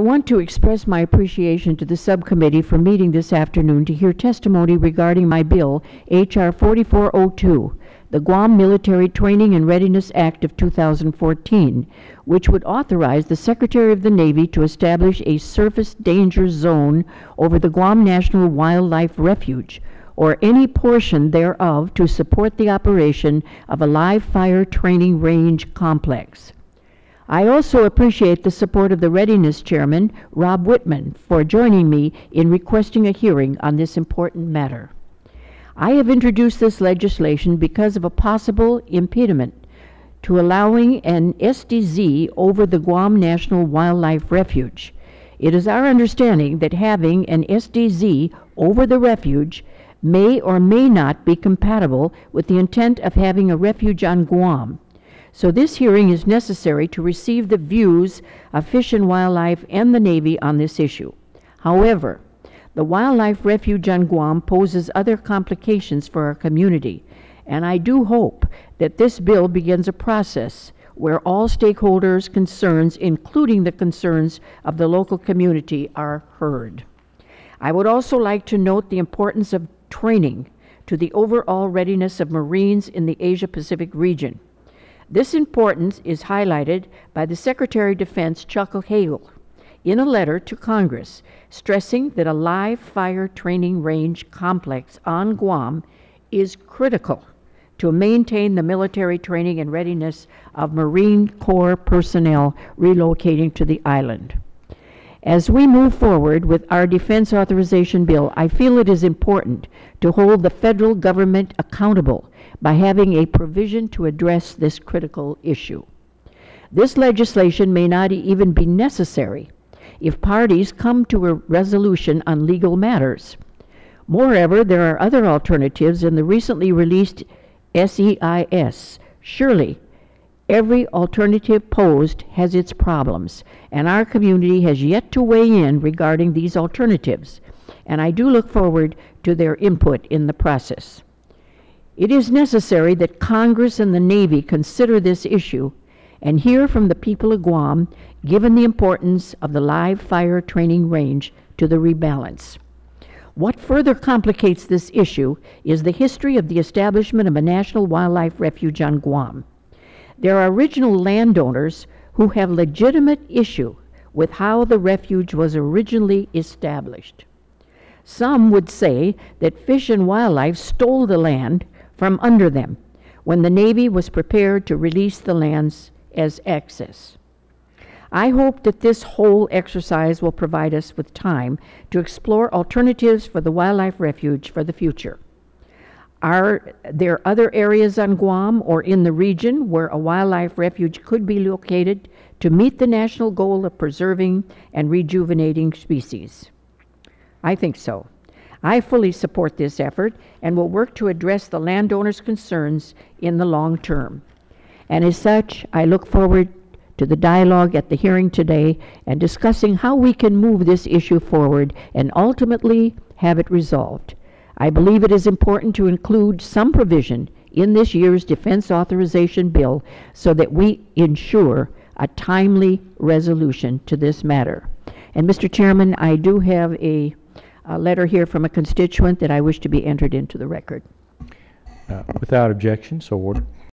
I want to express my appreciation to the subcommittee for meeting this afternoon to hear testimony regarding my bill, H.R. 4402, the Guam Military Training and Readiness Act of 2014, which would authorize the Secretary of the Navy to establish a surface danger zone over the Guam National Wildlife Refuge, or any portion thereof, to support the operation of a live fire training range complex. I also appreciate the support of the Readiness Chairman, Rob Whitman, for joining me in requesting a hearing on this important matter. I have introduced this legislation because of a possible impediment to allowing an SDZ over the Guam National Wildlife Refuge. It is our understanding that having an SDZ over the refuge may or may not be compatible with the intent of having a refuge on Guam. So this hearing is necessary to receive the views of Fish and Wildlife and the Navy on this issue. However, the wildlife refuge on Guam poses other complications for our community, and I do hope that this bill begins a process where all stakeholders' concerns, including the concerns of the local community, are heard. I would also like to note the importance of training to the overall readiness of Marines in the Asia-Pacific region. This importance is highlighted by the Secretary of Defense, Chuck Hagel, in a letter to Congress, stressing that a live fire training range complex on Guam is critical to maintain the military training and readiness of Marine Corps personnel relocating to the island. As we move forward with our defense authorization bill, I feel it is important to hold the federal government accountable by having a provision to address this critical issue. This legislation may not even be necessary if parties come to a resolution on legal matters. Moreover, there are other alternatives in the recently released SEIS. Surely, every alternative posed has its problems, and our community has yet to weigh in regarding these alternatives, and I do look forward to their input in the process. It is necessary that Congress and the Navy consider this issue and hear from the people of Guam, given the importance of the live fire training range to the rebalance. What further complicates this issue is the history of the establishment of a national wildlife refuge on Guam. There are original landowners who have legitimate issue with how the refuge was originally established. Some would say that Fish and Wildlife stole the land from under them when the Navy was prepared to release the lands as excess. I hope that this whole exercise will provide us with time to explore alternatives for the wildlife refuge for the future. Are there other areas on Guam or in the region where a wildlife refuge could be located to meet the national goal of preserving and rejuvenating species? I think so. I fully support this effort and will work to address the landowners' concerns in the long term. And as such, I look forward to the dialogue at the hearing today and discussing how we can move this issue forward and ultimately have it resolved. I believe it is important to include some provision in this year's defense authorization bill so that we ensure a timely resolution to this matter. And Mr. Chairman, I do have a letter here from a constituent that I wish to be entered into the record. Without objection, so ordered.